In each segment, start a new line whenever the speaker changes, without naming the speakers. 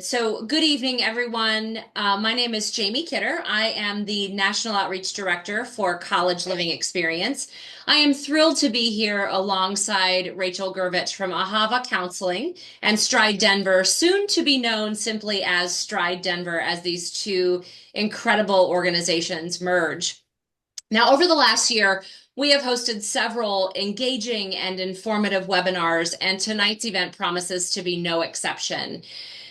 So, good evening, everyone. My name is Jamie Kidder. I am the National Outreach Director for College Living Experience. I am thrilled to be here alongside Rachel Gurevich from Ahava Counseling and Stride Denver, soon to be known simply as Stride Denver, as these two incredible organizations merge. Now, over the last year, we have hosted several engaging and informative webinars, and tonight's event promises to be no exception.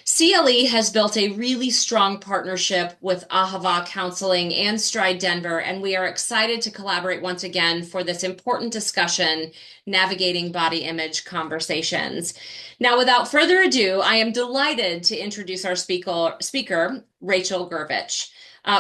CLE has built a really strong partnership with Ahava Counseling and Stride Denver, and we are excited to collaborate once again for this important discussion, navigating body image conversations. Now, without further ado, I am delighted to introduce our speaker Rachel Gurevich.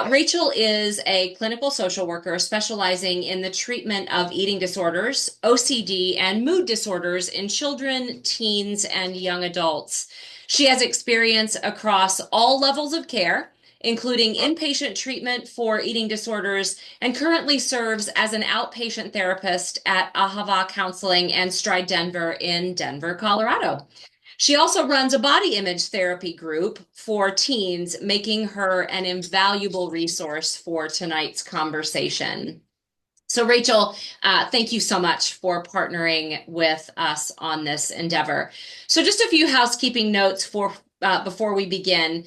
Rachel is a clinical social worker specializing in the treatment of eating disorders, OCD, and mood disorders in children, teens, and young adults. She has experience across all levels of care, including inpatient treatment for eating disorders, and currently serves as an outpatient therapist at Ahava Counseling and Stride Denver in Denver, Colorado. She also runs a body image therapy group for teens, making her an invaluable resource for tonight's conversation. So, Rachel, thank you so much for partnering with us on this endeavor. So, just a few housekeeping notes for before we begin.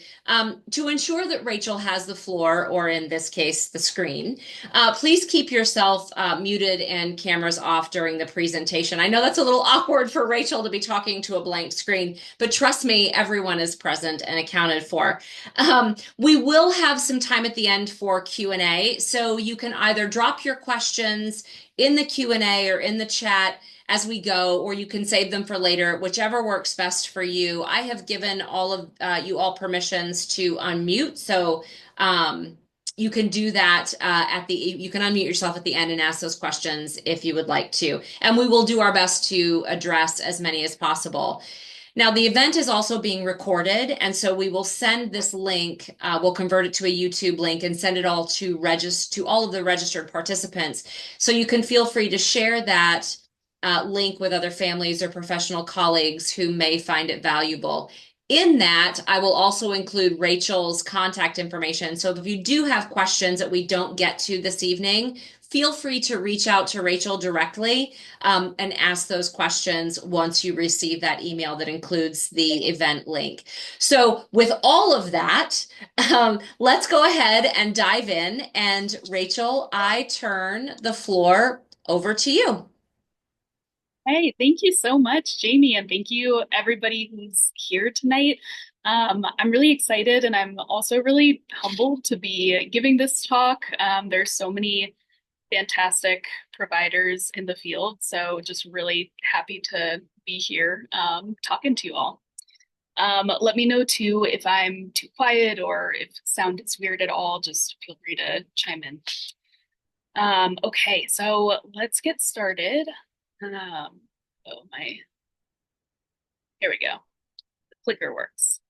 To ensure that Rachel has the floor, or in this case, the screen, please keep yourself muted and cameras off during the presentation. I know that's a little awkward for Rachel to be talking to a blank screen, but trust me, everyone is present and accounted for. We will have some time at the end for Q&A, so you can either drop your questions in the Q&A or in the chat as we go, or you can save them for later, whichever works best for you. I have given all of you all permissions to unmute, so you can do that you can unmute yourself at the end and ask those questions if you would like to. And we will do our best to address as many as possible. Now, the event is also being recorded, and so we will send this link, we'll convert it to a YouTube link and send it all to all of the registered participants. So you can feel free to share that link with other families or professional colleagues who may find it valuable. In that, I will also include Rachel's contact information. So if you do have questions that we don't get to this evening, feel free to reach out to Rachel directly and ask those questions once you receive that email that includes the event link. So with all of that, let's go ahead and dive in. And Rachel, I turn the floor over to you.
Hey, thank you so much, Jamie, and thank you everybody who's here tonight. I'm really excited and I'm also really humbled to be giving this talk. There's so many fantastic providers in the field, so just really happy to be here talking to you all. Let me know too if I'm too quiet or if sound is weird at all, just feel free to chime in. Okay, so let's get started. Oh my, here we go. The clicker works.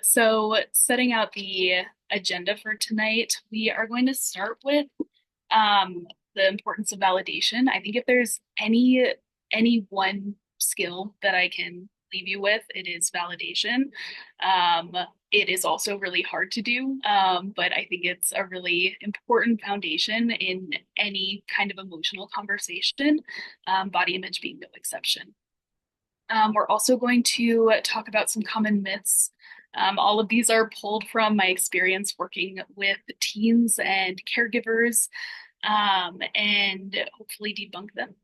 So setting out the agenda for tonight, we are going to start with the importance of validation. I think if there's any one skill that I can leave you with, it is validation. It is also really hard to do, but I think it's a really important foundation in any kind of emotional conversation, body image being no exception. We're also going to talk about some common myths. All of these are pulled from my experience working with teens and caregivers, and hopefully debunk them.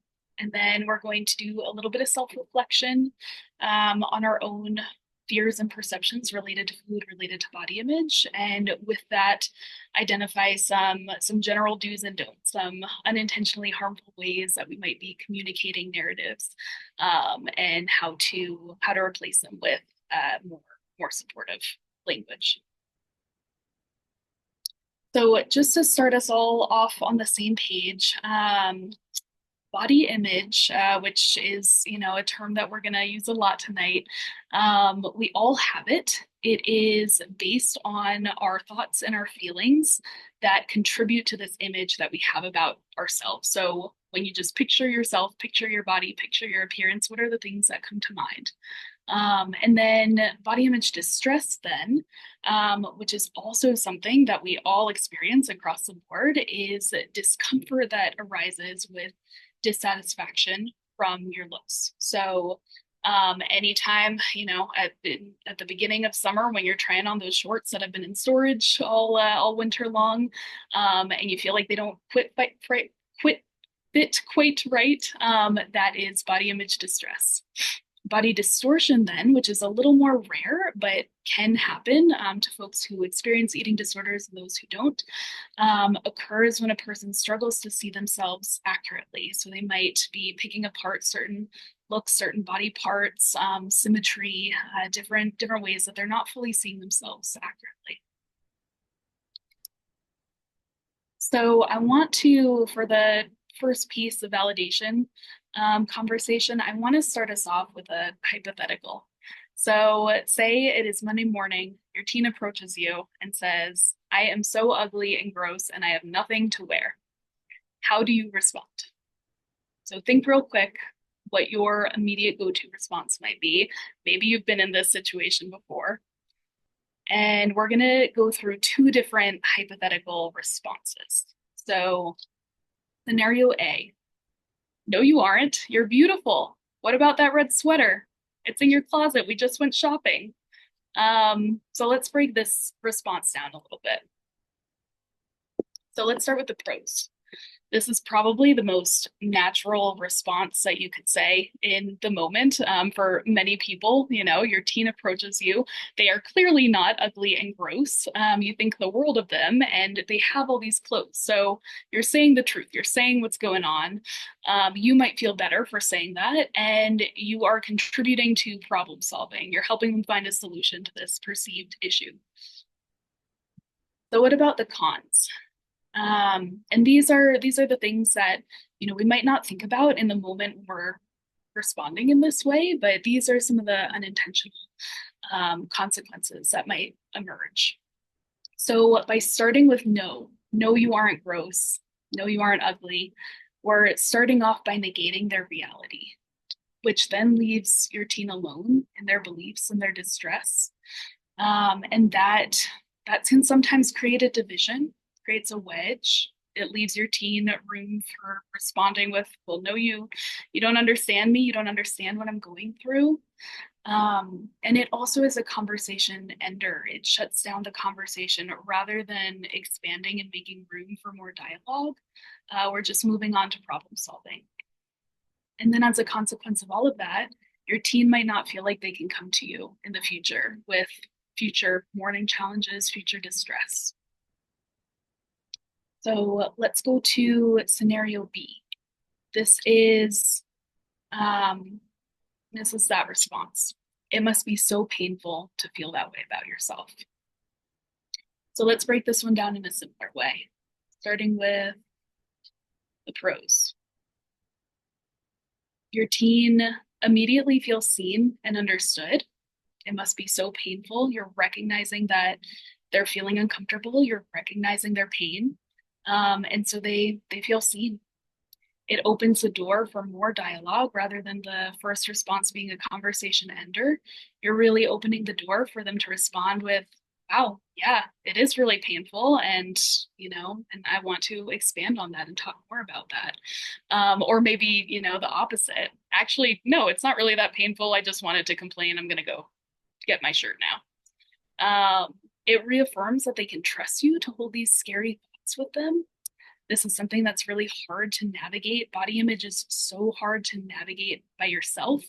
And then we're going to do a little bit of self-reflection on our own fears and perceptions related to food, related to body image, and with that, identify some general do's and don'ts, some unintentionally harmful ways that we might be communicating narratives, and how to replace them with more supportive language. So just to start us all off on the same page, body image, which is, a term that we're going to use a lot tonight. We all have it. It is based on our thoughts and our feelings that contribute to this image that we have about ourselves. So when you just picture yourself, picture your body, picture your appearance, what are the things that come to mind? And then body image distress, then, which is also something that we all experience across the board, is discomfort that arises with dissatisfaction from your looks. So, anytime, at the beginning of summer when you're trying on those shorts that have been in storage all winter long, and you feel like they don't quit fit quite right, that is body image distress. Body distortion, then, which is a little more rare but can happen to folks who experience eating disorders and those who don't, occurs when a person struggles to see themselves accurately. So they might be picking apart certain looks, certain body parts, symmetry, different ways that they're not fully seeing themselves accurately. So I want to, for the first piece of validation conversation, I want to start us off with a hypothetical. So say it is Monday morning, your teen approaches you and says, I am so ugly and gross and I have nothing to wear. How do you respond? So think real quick what your immediate go-to response might be. Maybe you've been in this situation before. And we're going to go through two different hypothetical responses. So, scenario A, no, you aren't. You're beautiful. What about that red sweater? It's in your closet. We just went shopping. So let's break this response down a little bit. So let's start with the pros. This is probably the most natural response that you could say in the moment for many people. You know, your teen approaches you. They are clearly not ugly and gross. You think the world of them, and they have all these clothes. So you're saying the truth. You're saying what's going on. You might feel better for saying that, and you are contributing to problem solving. You're helping them find a solution to this perceived issue. So what about the cons? And these are the things that, we might not think about in the moment we're responding in this way, but these are some of the unintentional consequences that might emerge. So by starting with no, no, you aren't gross, no, you aren't ugly, we're starting off by negating their reality, which then leaves your teen alone in their beliefs and their distress. And that can sometimes create a division, creates a wedge. It leaves your teen room for responding with, well, no, you don't understand me. You don't understand what I'm going through. And it also is a conversation ender. It shuts down the conversation rather than expanding and making room for more dialogue. We're just moving on to problem solving. And then as a consequence of all of that, your teen might not feel like they can come to you in the future with future mourning challenges, future distress. So let's go to scenario B. This is that response. It must be so painful to feel that way about yourself. So let's break this one down in a simpler way, starting with the pros. Your teen immediately feels seen and understood. It must be so painful. You're recognizing that they're feeling uncomfortable. You're recognizing their pain. And so they feel seen. It opens the door for more dialogue rather than the first response being a conversation ender. You're really opening the door for them to respond with, wow, yeah, it is really painful. And, and I want to expand on that and talk more about that. Or maybe, the opposite. Actually, no, it's not really that painful. I just wanted to complain. I'm going to go get my shirt now. It reaffirms that they can trust you to hold these scary thoughts with them. This is something that's really hard to navigate. Body image is so hard to navigate by yourself,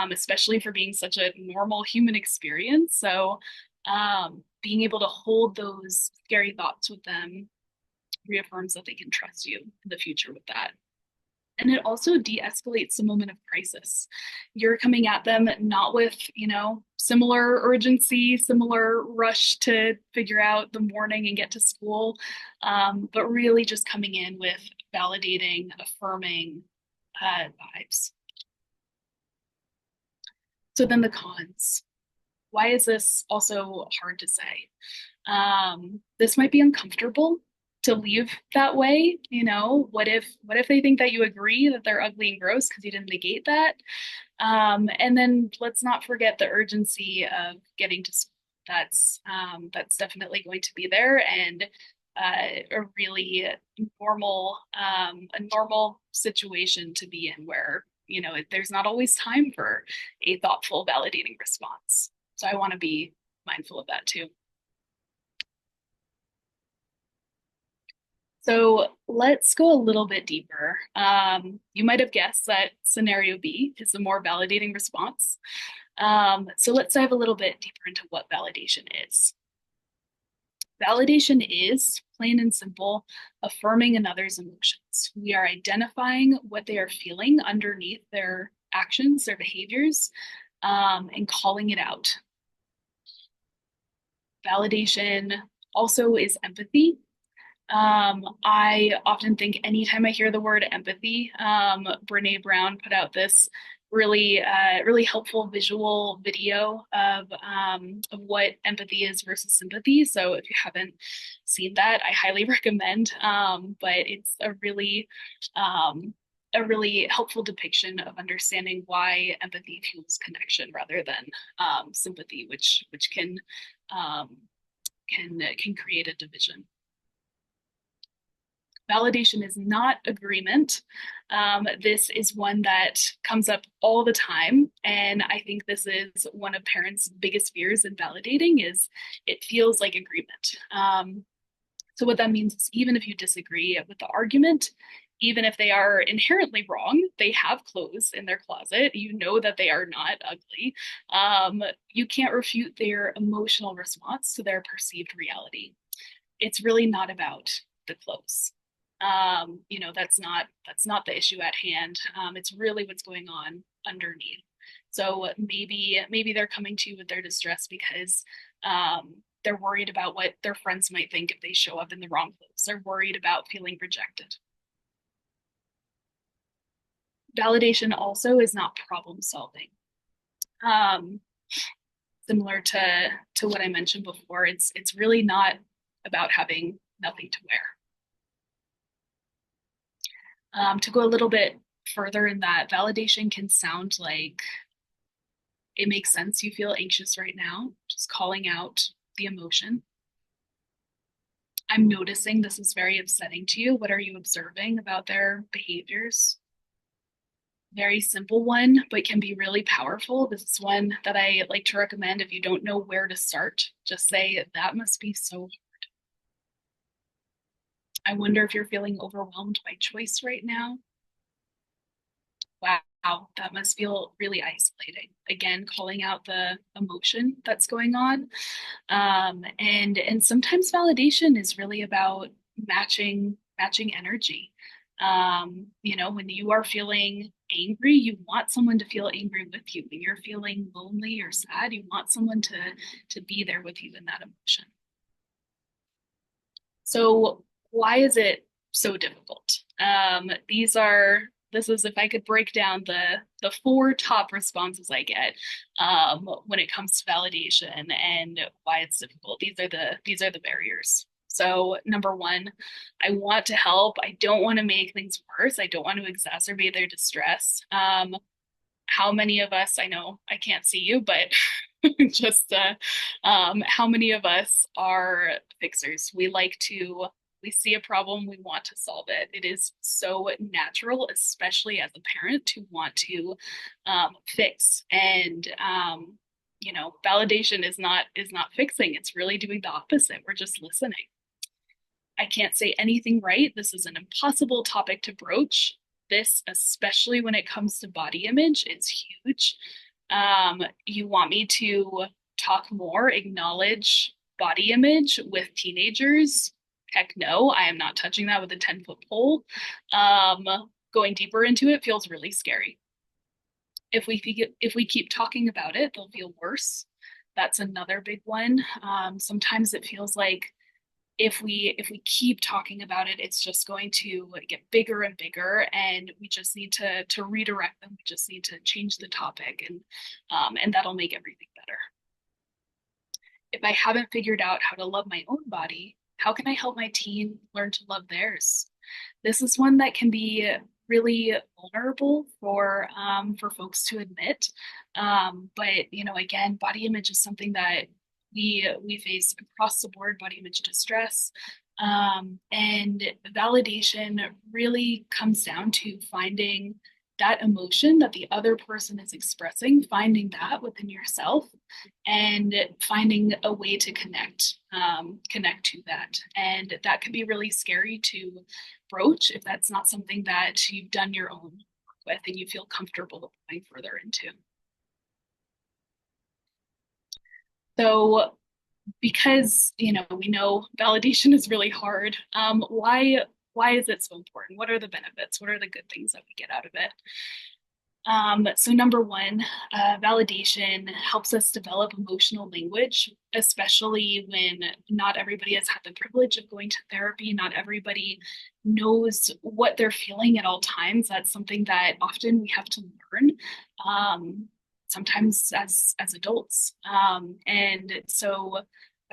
especially for being such a normal human experience. So being able to hold those scary thoughts with them reaffirms that they can trust you in the future with that. And it also de-escalates the moment of crisis. You're coming at them not with, similar urgency, similar rush to figure out the morning and get to school, but really just coming in with validating, affirming vibes. So then the cons. Why is this also hard to say? This might be uncomfortable to leave that way. What if they think that you agree that they're ugly and gross because you didn't negate that? And then let's not forget the urgency of getting to school. That's definitely going to be there, and a really a normal situation to be in where, there's not always time for a thoughtful, validating response. So I want to be mindful of that too. So let's go a little bit deeper. You might have guessed that scenario B is a more validating response. So let's dive a little bit deeper into what validation is. Validation is, plain and simple, affirming another's emotions. We are identifying what they are feeling underneath their actions, their behaviors, and calling it out. Validation also is empathy. I often think anytime I hear the word empathy, Brene Brown put out this really helpful visual video of what empathy is versus sympathy. So if you haven't seen that, I highly recommend. But it's a really helpful depiction of understanding why empathy fuels connection rather than sympathy, which um, can create a division. Validation is not agreement. This is one that comes up all the time. And I think this is one of parents' biggest fears in validating is it feels like agreement. So what that means is even if you disagree with the argument, even if they are inherently wrong, they have clothes in their closet, you know that they are not ugly. You can't refute their emotional response to their perceived reality. It's really not about the clothes. That's not the issue at hand. It's really what's going on underneath. So maybe they're coming to you with their distress because they're worried about what their friends might think if they show up in the wrong clothes. They're worried about feeling rejected. Validation also is not problem solving. Um, Similar to what I mentioned before, it's really not about having nothing to wear. To go a little bit further in that, validation can sound like it makes sense you feel anxious right now, just calling out the emotion. I'm noticing this is very upsetting to you. What are you observing about their behaviors? Very simple one, but can be really powerful. This is one that I like to recommend if you don't know where to start. Just say, that must be so. I wonder if you're feeling overwhelmed by choice right now. Wow, that must feel really isolating. Again, calling out the emotion that's going on. And sometimes validation is really about matching energy. When you are feeling angry, you want someone to feel angry with you. When you're feeling lonely or sad, you want someone to be there with you in that emotion. So why is it so difficult? This is if I could break down the four top responses I get when it comes to validation and why it's difficult. These are the barriers. So number one, I want to help. I don't want to make things worse. I don't want to exacerbate their distress. How many of us, I know I can't see you, but just how many of us are fixers? We see a problem, we want to solve it. It is so natural, especially as a parent, to want to fix. And validation is not fixing. It's really doing the opposite. We're just listening. I can't say anything right. This is an impossible topic to broach. This, especially when it comes to body image, it's huge. You want me to talk more, acknowledge body image with teenagers? Heck no, I am not touching that with a 10-foot pole. Going deeper into it feels really scary. If we keep talking about it, they'll feel worse. That's another big one. Sometimes it feels like if we keep talking about it, it's just going to get bigger and bigger, and we just need to redirect them. We just need to change the topic, and that'll make everything better. If I haven't figured out how to love my own body, how can I help my teen learn to love theirs? This is one that can be really vulnerable for folks to admit. But again, body image is something that we face across the board, body image distress. And validation really comes down to finding that emotion that the other person is expressing, finding that within yourself, and finding a way to connect to that. And that can be really scary to broach if that's not something that you've done your own work with and you feel comfortable going further into. So because we know validation is really hard, why is it so important? What are the benefits? What are the good things that we get out of it? So number one, validation helps us develop emotional language, especially when not everybody has had the privilege of going to therapy. Not everybody knows what they're feeling at all times. That's something that often we have to learn, sometimes as adults. And so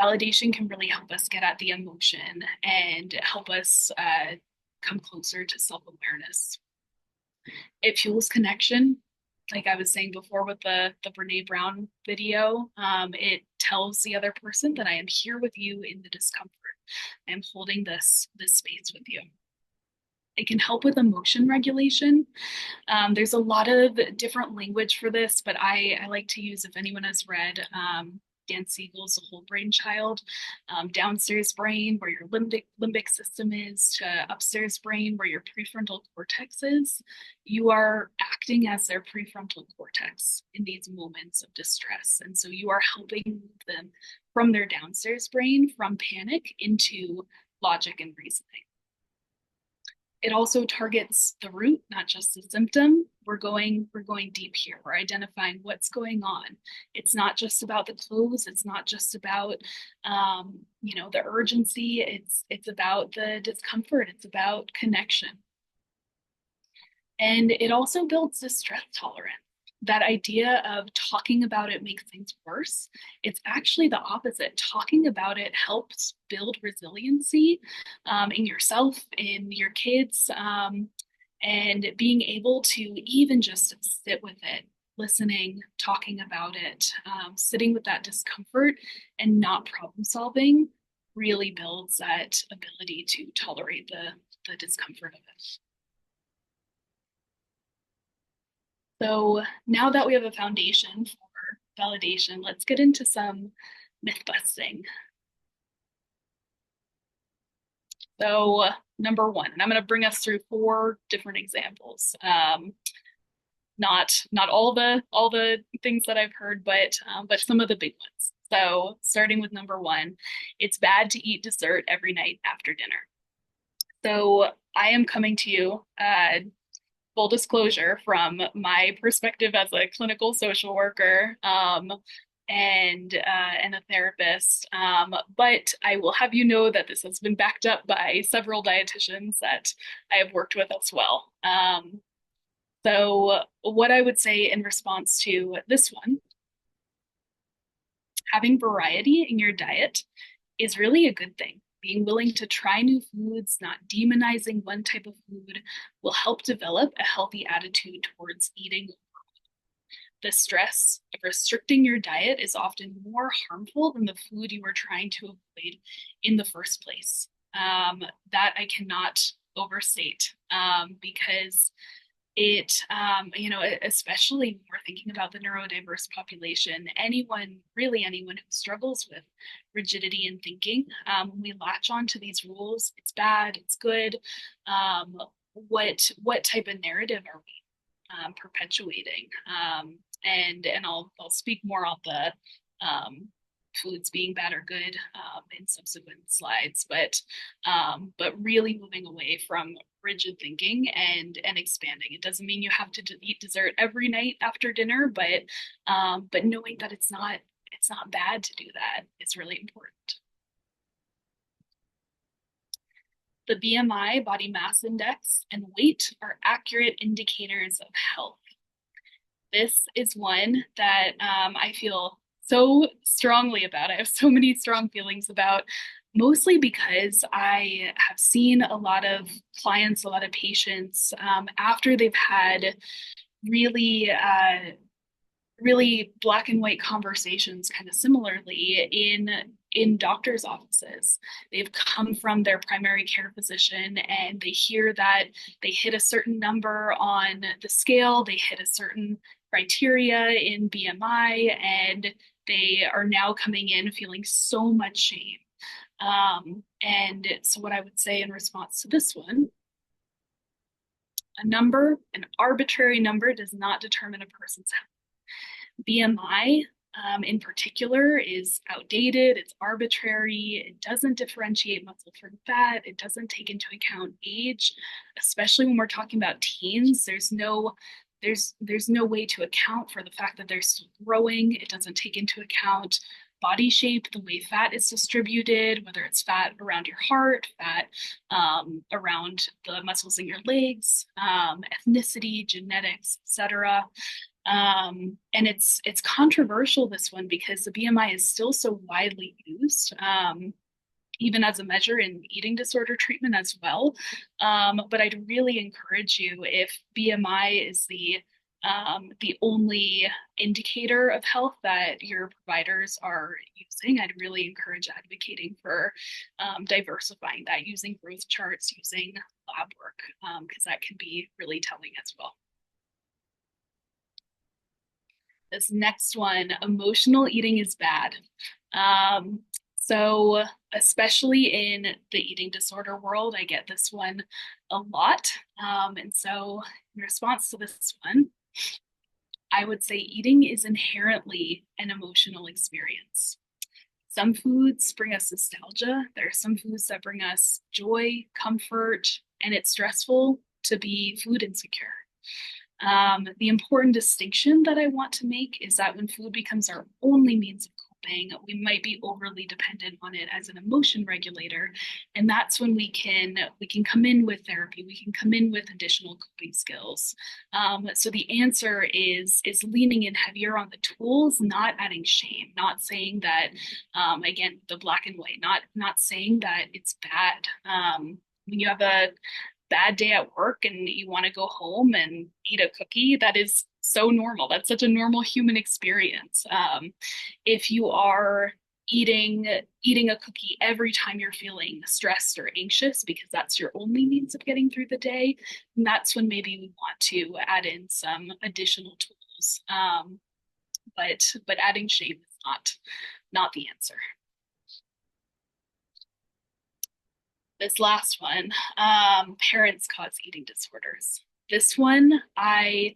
validation can really help us get at the emotion and help us come closer to self-awareness. It fuels connection. Like I was saying before with the Brene Brown video, it tells the other person that I am here with you in the discomfort. I am holding this space with you. It can help with emotion regulation. There's a lot of different language for this, but I like to use, if anyone has read Dan Siegel's The Whole Brain Child, downstairs brain where your limbic system is to upstairs brain where your prefrontal cortex is. You are acting as their prefrontal cortex in these moments of distress. And so you are helping move them from their downstairs brain, from panic into logic and reasoning. It also targets the root, not just the symptom. We're going deep here. We're identifying what's going on. It's not just about the clothes. It's not just about the urgency. It's about the discomfort. It's about connection. And it also builds distress tolerance. That idea of talking about it makes things worse. It's actually the opposite. Talking about it helps build resiliency in yourself, in your kids, and being able to even just sit with it, listening, talking about it, sitting with that discomfort and not problem solving really builds that ability to tolerate the discomfort of it. So now that we have a foundation for validation, let's get into some myth busting. So number one, and I'm going to bring us through 4 different examples. Not all the things that I've heard, but some of the big ones. So starting with number 1, it's bad to eat dessert every night after dinner. So I am coming to you, full disclosure, from my perspective as a clinical social worker and a therapist. But I will have you know that this has been backed up by several dietitians that I have worked with as well. So what I would say in response to this one, having variety in your diet is really a good thing. Being willing to try new foods, not demonizing one type of food, will help develop a healthy attitude towards eating. The stress of restricting your diet is often more harmful than the food you were trying to avoid in the first place. That I cannot overstate, because it, especially when we're thinking about the neurodiverse population, really anyone who struggles with rigidity in thinking, we latch onto these rules. It's bad, it's good. What type of narrative are we perpetuating? And I'll speak more on the foods being bad or good in subsequent slides, but really moving away from rigid thinking and expanding. It doesn't mean you have to eat dessert every night after dinner, but knowing that it's not bad to do that is really important. The BMI, body mass index, and weight are accurate indicators of health. This is one that I feel so strongly about. I have so many strong feelings about, mostly because I have seen a lot of clients, a lot of patients, after they've had really really black and white conversations kind of similarly in doctors' offices. They've come from their primary care physician and they hear that they hit a certain number on the scale, they hit a certain criteria in BMI, and they are now coming in feeling so much shame. And so, what I would say in response to this one, a number, an arbitrary number, does not determine a person's health. BMI, in particular, is outdated, it's arbitrary, it doesn't differentiate muscle from fat, it doesn't take into account age, especially when we're talking about teens. There's no way to account for the fact that they're still growing. It doesn't take into account body shape, the way fat is distributed, whether it's fat around your heart, fat around the muscles in your legs, ethnicity, genetics, etc. And it's controversial, this one, because the BMI is still so widely used, even as a measure in eating disorder treatment as well. But I'd really encourage you, if BMI is the only indicator of health that your providers are using, I'd really encourage advocating for diversifying that, using growth charts, using lab work, because that can be really telling as well. This next one, emotional eating is bad. So especially in the eating disorder world, I get this one a lot. And so in response to this one, I would say eating is inherently an emotional experience. Some foods bring us nostalgia. There are some foods that bring us joy, comfort, and it's stressful to be food insecure. The important distinction that I want to make is that when food becomes our only means of coping, we might be overly dependent on it as an emotion regulator, and that's when we can come in with therapy. We can come in with additional coping skills. So the answer is leaning in heavier on the tools, not adding shame, not saying that, again, the black and white, not saying that it's bad. When you have a bad day at work and you want to go home and eat a cookie, that is so normal. That's such a normal human experience. If you are eating a cookie every time you're feeling stressed or anxious because that's your only means of getting through the day, that's when maybe we want to add in some additional tools. But adding shame is not the answer. This last one, parents cause eating disorders. This one I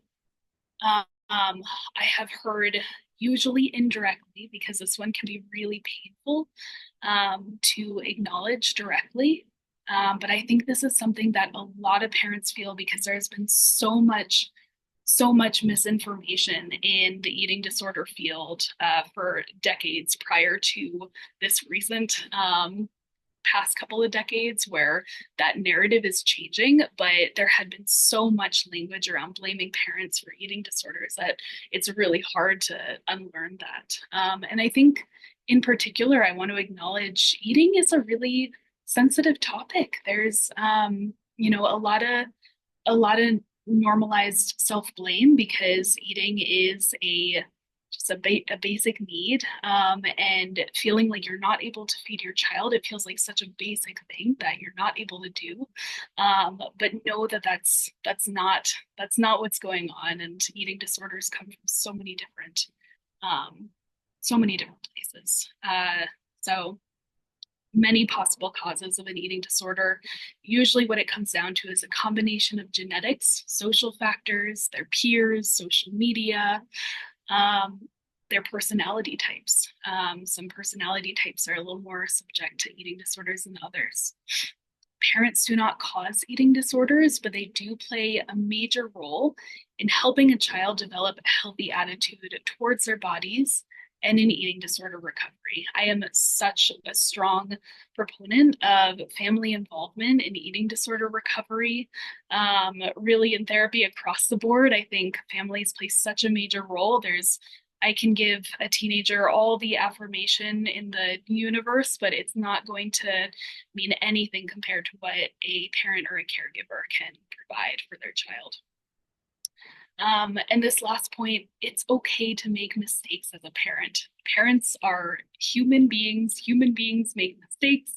have heard, usually indirectly, because this one can be really painful to acknowledge directly. But I think this is something that a lot of parents feel because there's been so much misinformation in the eating disorder field for decades prior to this recent past couple of decades where that narrative is changing, but there had been so much language around blaming parents for eating disorders that it's really hard to unlearn that. And I think in particular, I want to acknowledge eating is a really sensitive topic. There's, a lot of normalized self-blame because eating is a basic need, and feeling like you're not able to feed your child, it feels like such a basic thing that you're not able to do, but know that that's not what's going on, and eating disorders come from so many different places, so many possible causes of an eating disorder. Usually what it comes down to is a combination of genetics, social factors, their peers, social media, their personality types. Some personality types are a little more subject to eating disorders than others. Parents do not cause eating disorders, but they do play a major role in helping a child develop a healthy attitude towards their bodies and in eating disorder recovery. I am such a strong proponent of family involvement in eating disorder recovery. Really in therapy across the board, I think families play such a major role. There's I can give a teenager all the affirmation in the universe, but it's not going to mean anything compared to what a parent or a caregiver can provide for their child. And this last point, it's okay to make mistakes as a parent. Parents are human beings make mistakes.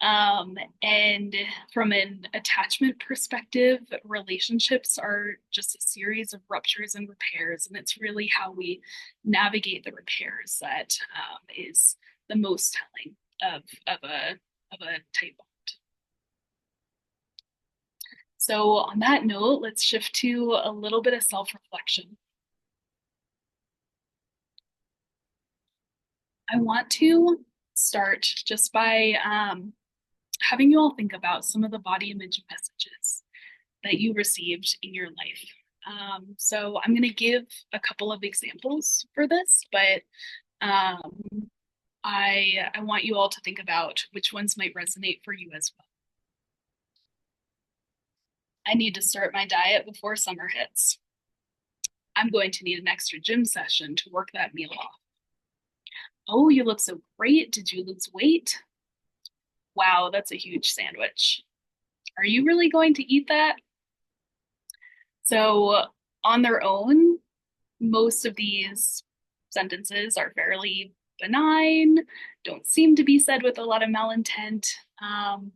And from an attachment perspective, relationships are just a series of ruptures and repairs. And it's really how we navigate the repairs that is the most telling of a tight bond. So on that note, let's shift to a little bit of self-reflection. I want to start just by having you all think about some of the body image messages that you received in your life. So I'm going to give a couple of examples for this, but I want you all to think about which ones might resonate for you as well. I need to start my diet before summer hits. I'm going to need an extra gym session to work that meal off. Oh, you look so great. Did you lose weight? Wow, that's a huge sandwich. Are you really going to eat that? So, on their own, most of these sentences are fairly benign, don't seem to be said with a lot of malintent.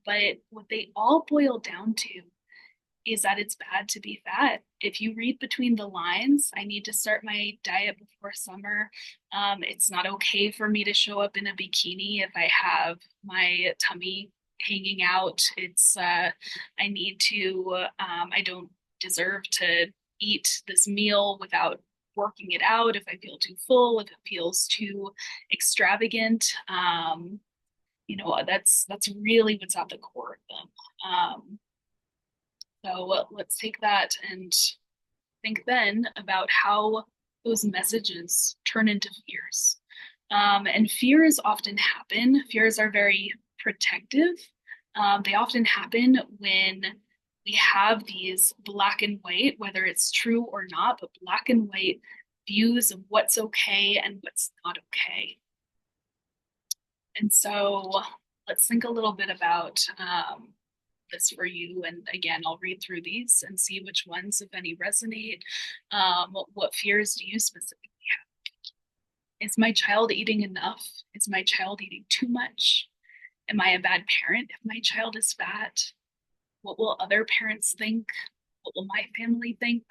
But what they all boil down to is that it's bad to be fat. If you read between the lines, I need to start my diet before summer. It's not okay for me to show up in a bikini if I have my tummy hanging out. I need to, I don't deserve to eat this meal without working it out if I feel too full, if it feels too extravagant. That's really what's at the core of them. So let's take that and think then about how those messages turn into fears. And fears often happen. Fears are very protective. They often happen when we have these black and white, whether it's true or not, but black and white views of what's okay and what's not okay. And so let's think a little bit about this for you. And again, I'll read through these and see which ones, if any, resonate. What fears do you specifically have? Is my child eating enough? Is my child eating too much? Am I a bad parent if my child is fat? What will other parents think? What will my family think?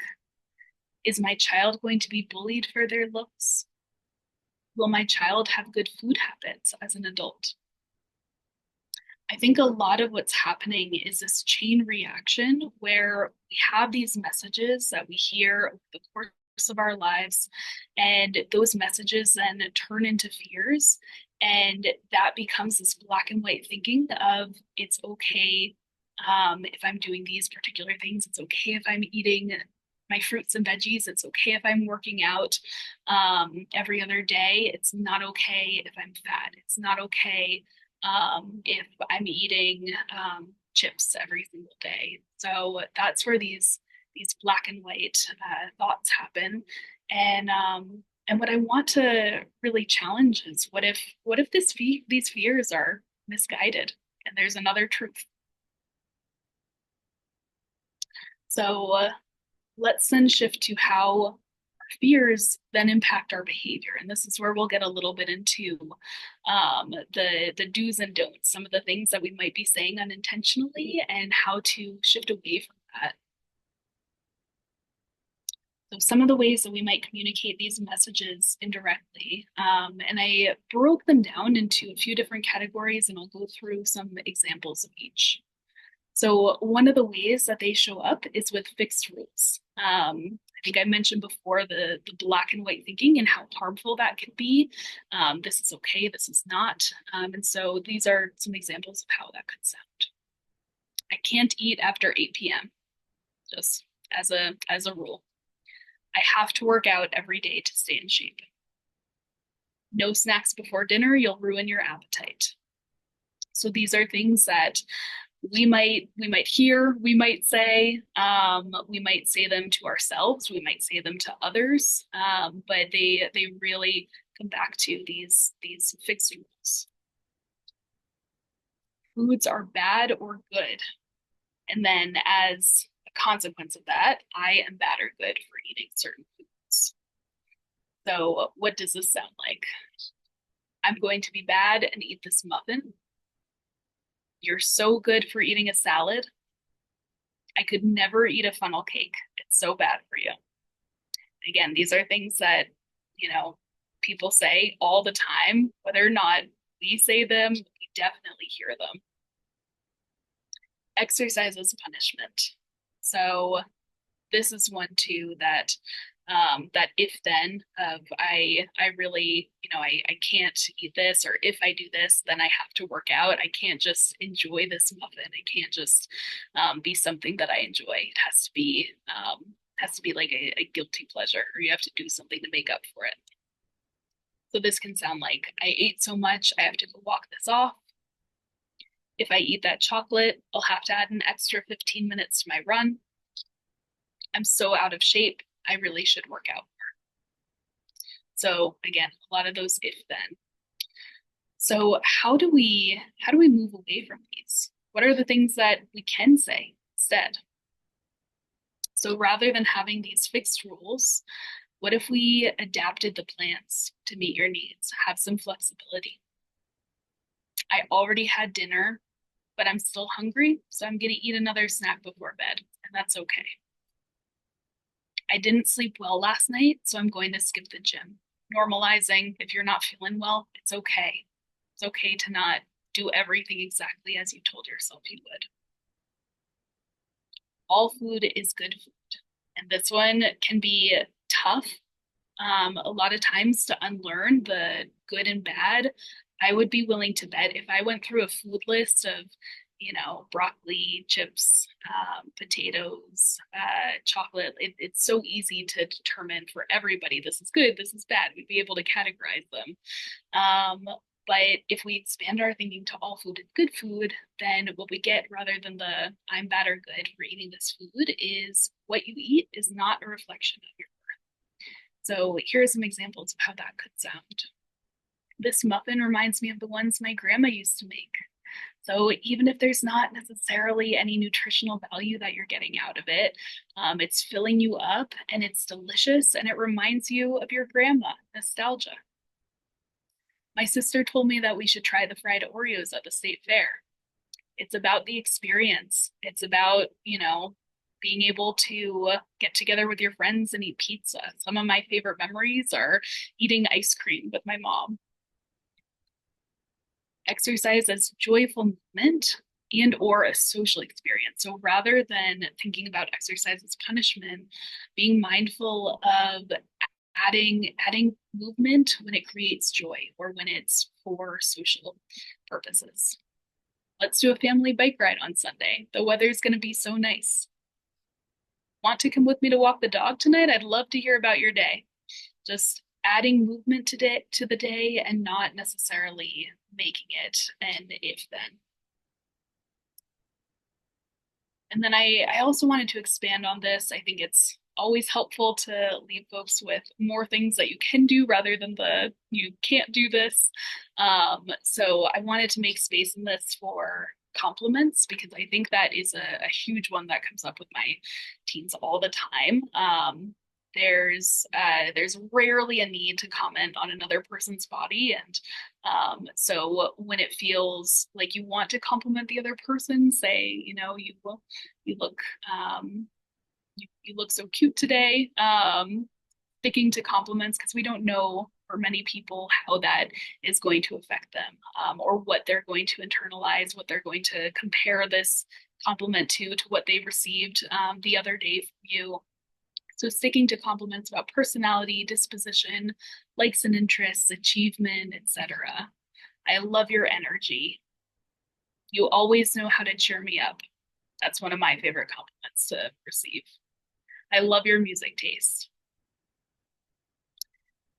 Is my child going to be bullied for their looks? Will my child have good food habits as an adult? I think a lot of what's happening is this chain reaction where we have these messages that we hear over the course of our lives, and those messages then turn into fears. And that becomes this black and white thinking of it's okay if I'm doing these particular things. It's okay if I'm eating my fruits and veggies. It's okay if I'm working out every other day. It's not okay if I'm fat. It's not okay if I'm eating chips every single day. So that's where these black and white thoughts happen. And what I want to really challenge is what if these fears are misguided and there's another truth. So let's then shift to how fears then impact our behavior. And this is where we'll get a little bit into the do's and don'ts, some of the things that we might be saying unintentionally and how to shift away from that. So some of the ways that we might communicate these messages indirectly, and I broke them down into a few different categories, and I'll go through some examples of each. So one of the ways that they show up is with fixed rules. I think I mentioned before the black and white thinking and how harmful that can be. This is okay, this is not. And so these are some examples of how that could sound. I can't eat after 8 p.m. just as a rule. I have to work out every day to stay in shape. No snacks before dinner, you'll ruin your appetite. So these are things that we might say, we might say them to ourselves, we might say them to others, but they really come back to these fixed rules. Foods are bad or good, and then as a consequence of that, I am bad or good for eating certain foods. So what does this sound like? I'm going to be bad and eat this muffin. You're so good for eating a salad. I could never eat a funnel cake. It's so bad for you. Again, these are things that, you know, people say all the time, whether or not we say them, we definitely hear them. Exercise is punishment. So this is one too that that if then of I really, I can't eat this, or if I do this, then I have to work out. I can't just enjoy this muffin. It can't just be something that I enjoy. It has to be like a guilty pleasure, or you have to do something to make up for it. So this can sound like I ate so much, I have to go walk this off. If I eat that chocolate, I'll have to add an extra 15 minutes to my run. I'm so out of shape, I really should work out. So again, a lot of those if then. So how do we move away from these? What are the things that we can say instead? So rather than having these fixed rules, what if we adapted the plans to meet your needs, have some flexibility? I already had dinner, but I'm still hungry, so I'm going to eat another snack before bed, and that's okay. I didn't sleep well last night, so I'm going to skip the gym. Normalizing, if you're not feeling well, it's okay. It's okay to not do everything exactly as you told yourself you would. All food is good food. And this one can be tough. A lot of times to unlearn the good and bad. I would be willing to bet if I went through a food list of, broccoli, chips, potatoes, chocolate, it's so easy to determine for everybody, this is good, this is bad. We'd be able to categorize them. But if we expand our thinking to all food is good food, then what we get rather than the I'm bad or good for eating this food is what you eat is not a reflection of your birth. So here are some examples of how that could sound. This muffin reminds me of the ones my grandma used to make. So even if there's not necessarily any nutritional value that you're getting out of it, it's filling you up and it's delicious and it reminds you of your grandma, nostalgia. My sister told me that we should try the fried Oreos at the state fair. It's about the experience. It's about, being able to get together with your friends and eat pizza. Some of my favorite memories are eating ice cream with my mom. Exercise as joyful movement and or a social experience. So rather than thinking about exercise as punishment, being mindful of adding movement when it creates joy or when it's for social purposes. Let's do a family bike ride on Sunday. The weather's going to be so nice. Want to come with me to walk the dog tonight? I'd love to hear about your day. Just adding movement to the day and not necessarily making it an if then. And then I also wanted to expand on this. I think it's always helpful to leave folks with more things that you can do rather than the you can't do this. So I wanted to make space in this for compliments because I think that is a huge one that comes up with my teens all the time. There's rarely a need to comment on another person's body, and so when it feels like you want to compliment the other person, say, you look you look so cute today. Sticking to compliments because we don't know for many people how that is going to affect them, or what they're going to internalize, what they're going to compare this compliment to what they received the other day from you. So sticking to compliments about personality, disposition, likes and interests, achievement, etc. I love your energy. You always know how to cheer me up. That's one of my favorite compliments to receive. I love your music taste.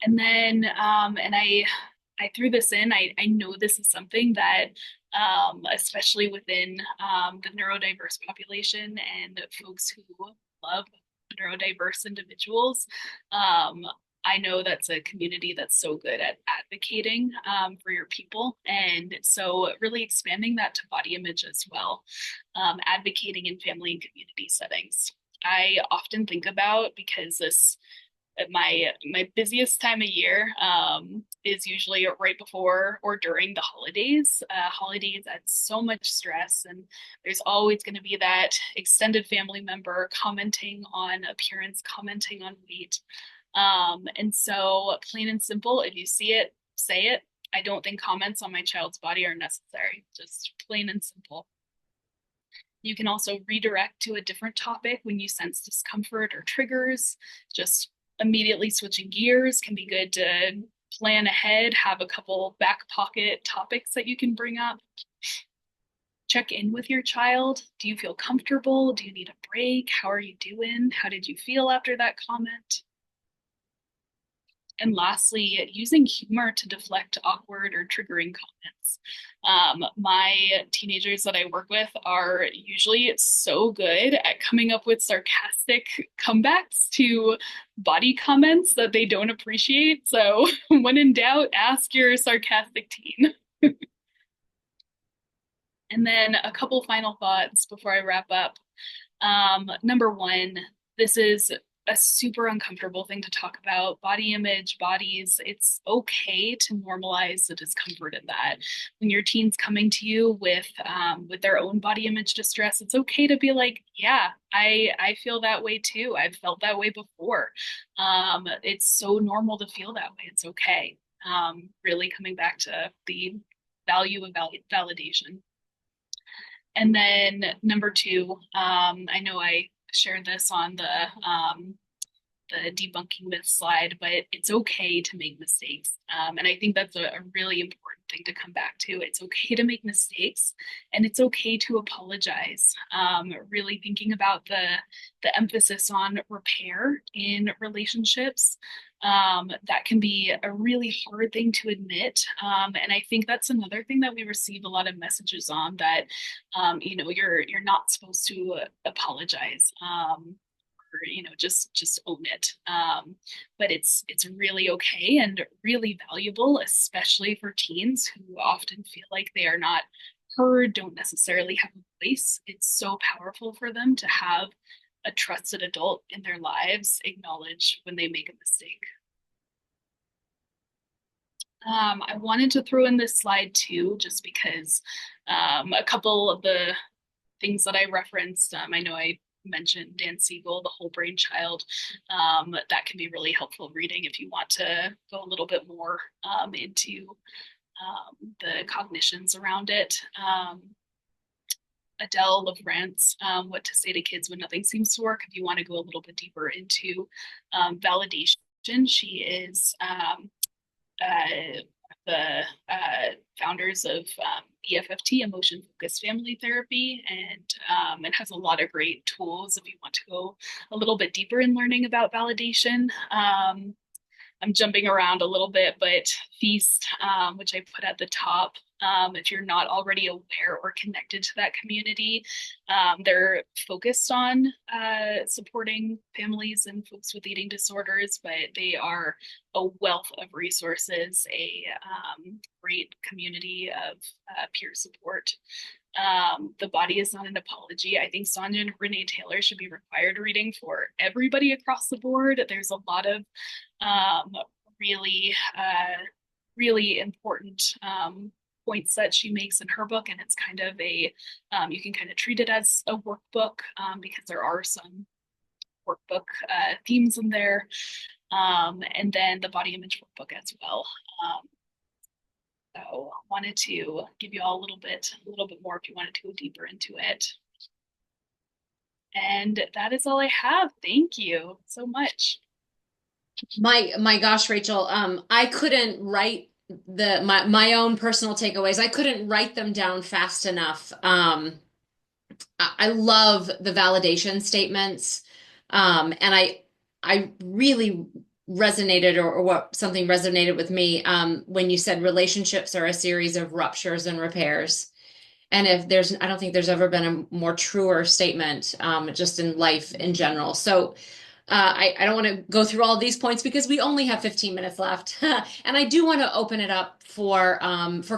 And then, and I threw this in. I know this is something that especially within the neurodiverse population and folks who love neurodiverse individuals. Um, I know that's a community that's so good at advocating for your people. And so, really expanding that to body image as well, advocating in family and community settings. I often think about because this my busiest time of year is usually right before or during the holidays. Holidays add so much stress, and there's always going to be that extended family member commenting on appearance, commenting on weight. And so, plain and simple, if you see it, say it. I don't think comments on my child's body are necessary, just plain and simple. You can also redirect to a different topic when you sense discomfort or triggers. Just immediately switching gears can be good to plan ahead, have a couple back pocket topics that you can bring up. Check in with your child. Do you feel comfortable? Do you need a break? How are you doing? How did you feel after that comment? And lastly, using humor to deflect awkward or triggering comments. My teenagers that I work with are usually so good at coming up with sarcastic comebacks to body comments that they don't appreciate. So, when in doubt, ask your sarcastic teen. And then a couple final thoughts before I wrap up. Number one, this is a super uncomfortable thing to talk about. Body image, bodies, it's okay to normalize the discomfort of that. When your teen's coming to you with their own body image distress, it's okay to be like, yeah, I feel that way too. I've felt that way before. It's so normal to feel that way. It's okay. Really coming back to the value of validation. And then number two, I know I shared this on the debunking myth slide, but it's okay to make mistakes. And I think that's a really important thing to come back to. It's okay to make mistakes, and it's okay to apologize. Really thinking about the emphasis on repair in relationships. That can be a really hard thing to admit. And I think that's another thing that we receive a lot of messages on that, you're not supposed to apologize. Or, just own it. But it's really okay and really valuable, especially for teens who often feel like they are not heard, don't necessarily have a voice. It's so powerful for them to have a trusted adult in their lives acknowledge when they make a mistake. I wanted to throw in this slide too, just because a couple of the things that I referenced, I know I mentioned Dan Siegel, The Whole Brain Child. That can be really helpful reading if you want to go a little bit more into the cognitions around it. Adele LaFrance, What to Say to Kids When Nothing Seems to Work. If you want to go a little bit deeper into validation, she is the founders of EFFT, Emotion Focused Family Therapy, and it has a lot of great tools if you want to go a little bit deeper in learning about validation. I'm jumping around a little bit, but Feast, which I put at the top, if you're not already aware or connected to that community, they're focused on supporting families and folks with eating disorders, but they are a wealth of resources, a great community of peer support. The Body is Not an Apology. I think Sonia and Renee Taylor should be required reading for everybody across the board. There's a lot of um, really, really important points that she makes in her book, and it's kind of you can kind of treat it as a workbook because there are some workbook themes in there, and then the body image workbook as well. So I wanted to give you all a little bit more if you wanted to go deeper into it. And that is all I have. Thank you so much.
My gosh, Rachel, I couldn't write my own personal takeaways. I couldn't write them down fast enough. I love the validation statements. And I really resonated or what something resonated with me when you said relationships are a series of ruptures and repairs. And I don't think there's ever been a more truer statement, just in life in general. So I don't want to go through all of these points because we only have 15 minutes left. And I do want to open it up for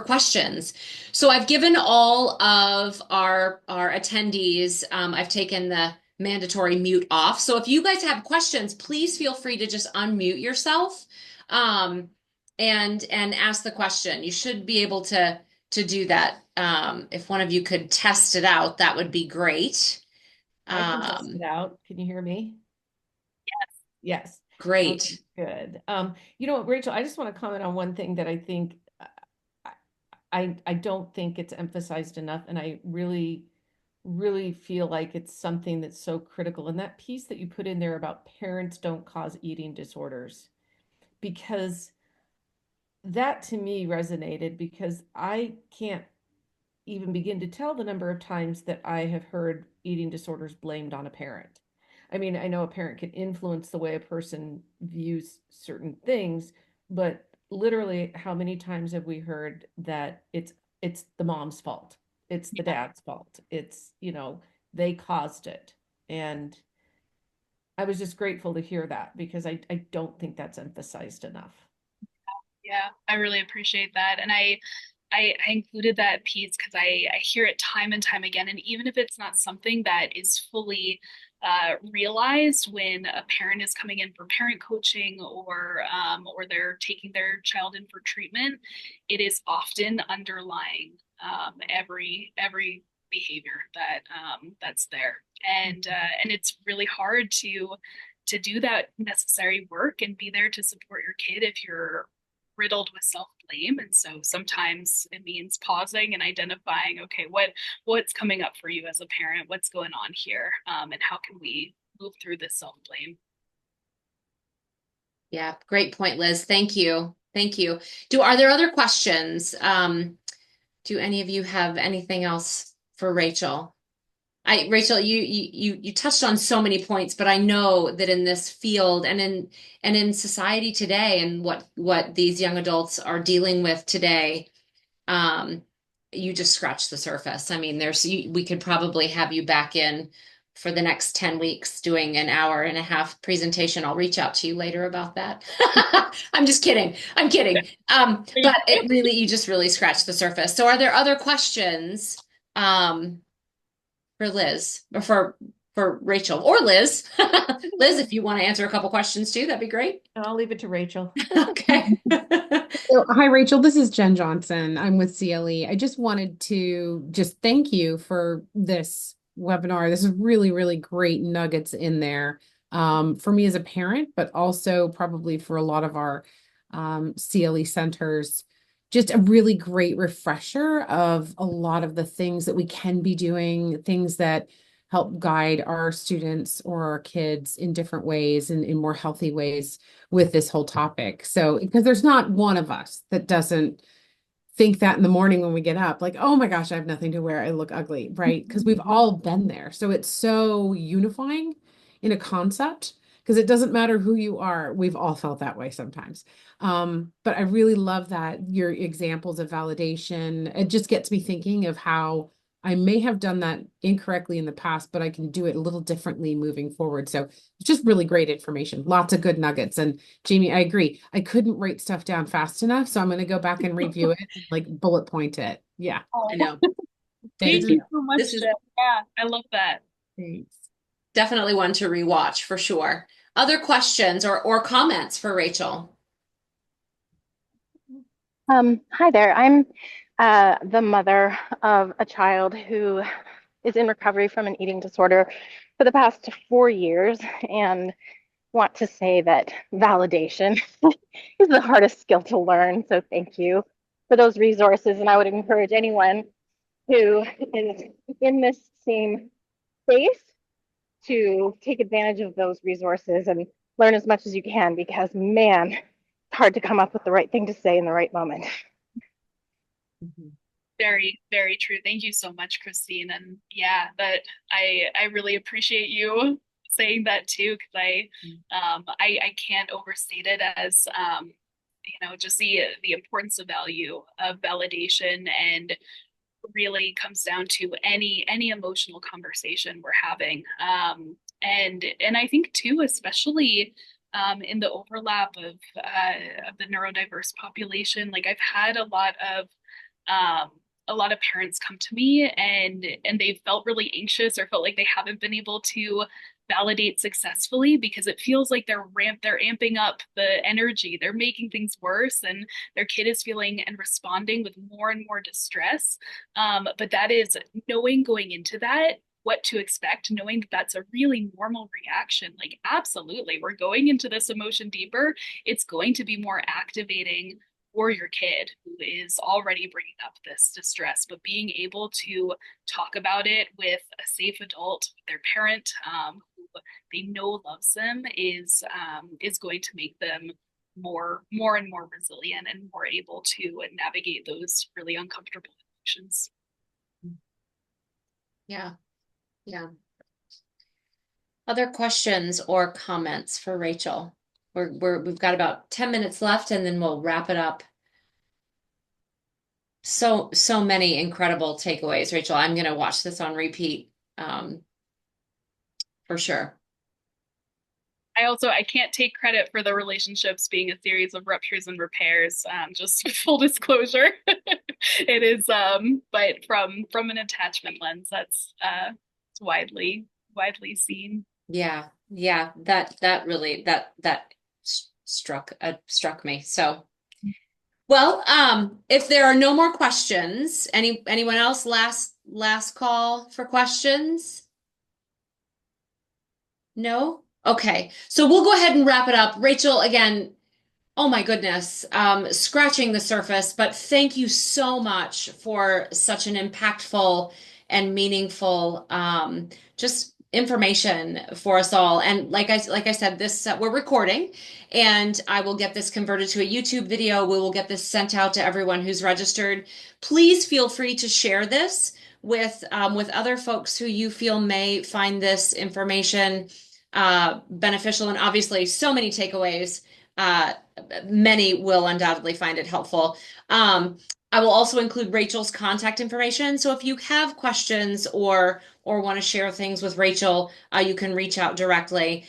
questions. So I've given all of our attendees, I've taken the mandatory mute off. So if you guys have questions, please feel free to just unmute yourself, um, and ask the question. You should be able to do that. If one of you could test it out, that would be great.
I can test it
Um,
out. Can you hear me? Yes. Okay,
great.
good. You know what, Rachel, I just want to comment on one thing that I think I don't think it's emphasized enough, and I really feel like it's something that's so critical. And that piece that you put in there about parents don't cause eating disorders, because that to me resonated, because I can't even begin to tell the number of times that I have heard eating disorders blamed on a parent. I mean, I know a parent can influence the way a person views certain things, but literally, how many times have we heard that it's the mom's fault? It's the dad's fault. It's, they caused it. And I was just grateful to hear that, because I don't think that's emphasized enough.
Yeah, I really appreciate that. And I included that piece because I hear it time and time again. And even if it's not something that is fully realized when a parent is coming in for parent coaching, or they're taking their child in for treatment, it is often underlying every behavior that's there. And it's really hard to do that necessary work and be there to support your kid if you're riddled with self-blame. And so sometimes it means pausing and identifying, okay, what's coming up for you as a parent? What's going on here? And how can we move through this self-blame?
Yeah, great point, Liz. Thank you. Thank you. Are there other questions? Do any of you have anything else for Rachel? Rachel, you touched on so many points, but I know that in this field and in society today, and what these young adults are dealing with today, um, you just scratched the surface. I mean, we could probably have you back in for the next 10 weeks doing an hour and a half presentation. I'll reach out to you later about that. I'm just kidding. I'm kidding. But you just really scratched the surface. So are there other questions, for Liz, or for Rachel or Liz? Liz, if you want to answer a couple questions too, that'd be great.
And I'll leave it to Rachel.
Okay.
So, hi, Rachel. This is Jen Johnson. I'm with CLE. I just wanted to just thank you for this webinar. This is really, really great nuggets in there, for me as a parent, but also probably for a lot of our CLE centers. Just a really great refresher of a lot of the things that we can be doing, things that help guide our students or our kids in different ways and in more healthy ways with this whole topic. So, because there's not one of us that doesn't think that in the morning when we get up, like, oh my gosh, I have nothing to wear. I look ugly, right? Because we've all been there. So it's so unifying in a concept, because it doesn't matter who you are. We've all felt that way sometimes. But I really love that your examples of validation. It just gets me thinking of how I may have done that incorrectly in the past, but I can do it a little differently moving forward. So it's just really great information. Lots of good nuggets. And Jamie, I agree. I couldn't write stuff down fast enough, so I'm going to go back and review it, and, like, bullet point it. Yeah.
Oh,
I know.
thank
Thank
you
you.
so much,
This is
Jen. Yeah, I love that.
Thanks.
definitely one to rewatch for sure. Other questions or comments for Rachel?
Hi there. I'm the mother of a child who is in recovery from an eating disorder for the past 4 years, and want to say that validation is the hardest skill to learn. So thank you for those resources. And I would encourage anyone who is in this same space to take advantage of those resources and learn as much as you can, because man, it's hard to come up with the right thing to say in the right moment.
Mhm.
Very, very true. Thank you so much, Christine. And yeah, that I really appreciate you saying that too, because I can't overstate it as just the importance of value of validation and really comes down to any emotional conversation we're having. And I think too, especially in the overlap of the neurodiverse population, like I've had um, a lot of parents come to me and they've felt really anxious or felt like they haven't been able to validate successfully because it feels like they're amping up the energy, they're making things worse, and their kid is feeling and responding with more and more distress. But that is knowing going into that what to expect, knowing that that's a really normal reaction. Like, absolutely, we're going into this emotion deeper. It's going to be more activating for your kid who is already bringing up this distress, but being able to talk about it with a safe adult, their parent, who they know loves them, is going to make them more and more resilient and more able to navigate those really uncomfortable emotions.
Yeah. Yeah. Other questions or comments for Rachel? We've got about 10 minutes left and then we'll wrap it up. So many incredible takeaways, Rachel. I'm going to watch this on repeat, for sure.
I can't take credit for the relationships being a series of ruptures and repairs. Just full disclosure, it is. But from an attachment lens, that's it's widely seen.
Yeah, yeah. That really struck me. So, well, if there are no more questions, anyone else, last call for questions? No? Okay. So we'll go ahead and wrap it up. Rachel, again, oh my goodness, scratching the surface, but thank you so much for such an impactful and meaningful just information for us all. And like I said, this we're recording, and I will get this converted to a YouTube video. We will get this sent out to everyone who's registered. Please feel free to share this with other folks who you feel may find this information beneficial, and obviously so many takeaways. Many will undoubtedly find it helpful. I will also include Rachel's contact information. So if you have questions or want to share things with Rachel, you can reach out directly.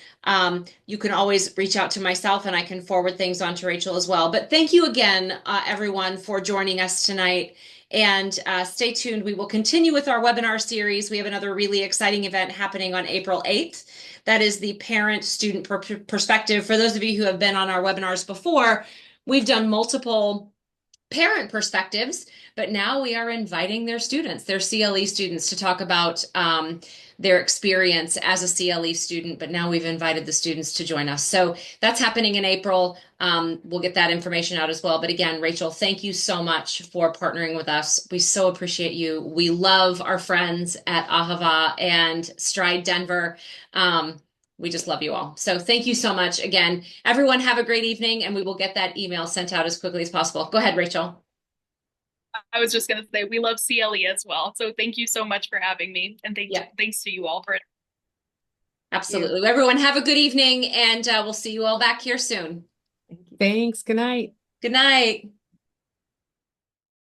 You can always reach out to myself and I can forward things on to Rachel as well. But thank you again, everyone, for joining us tonight. And stay tuned. We will continue with our webinar series. We have another really exciting event happening on April 8th. That is the parent-student perspective. For those of you who have been on our webinars before, we've done multiple parent perspectives, but now we are inviting their students, their CLE students, to talk about their experience as a CLE student, but now we've invited the students to join us. So that's happening in April. We'll get that information out as well. But again, Rachel, thank you so much for partnering with us. We so appreciate you. We love our friends at Ahava and Stride Denver. We just love you all. So thank you so much. Again, everyone have a great evening, and we will get that email sent out as quickly as possible. Go ahead, Rachel.
I was just going to say we love CLE as well. So thank you so much for having me, and thanks to you all for it.
Absolutely. Everyone have a good evening, and we'll see you all back here soon.
Thanks. Good night.
Good night.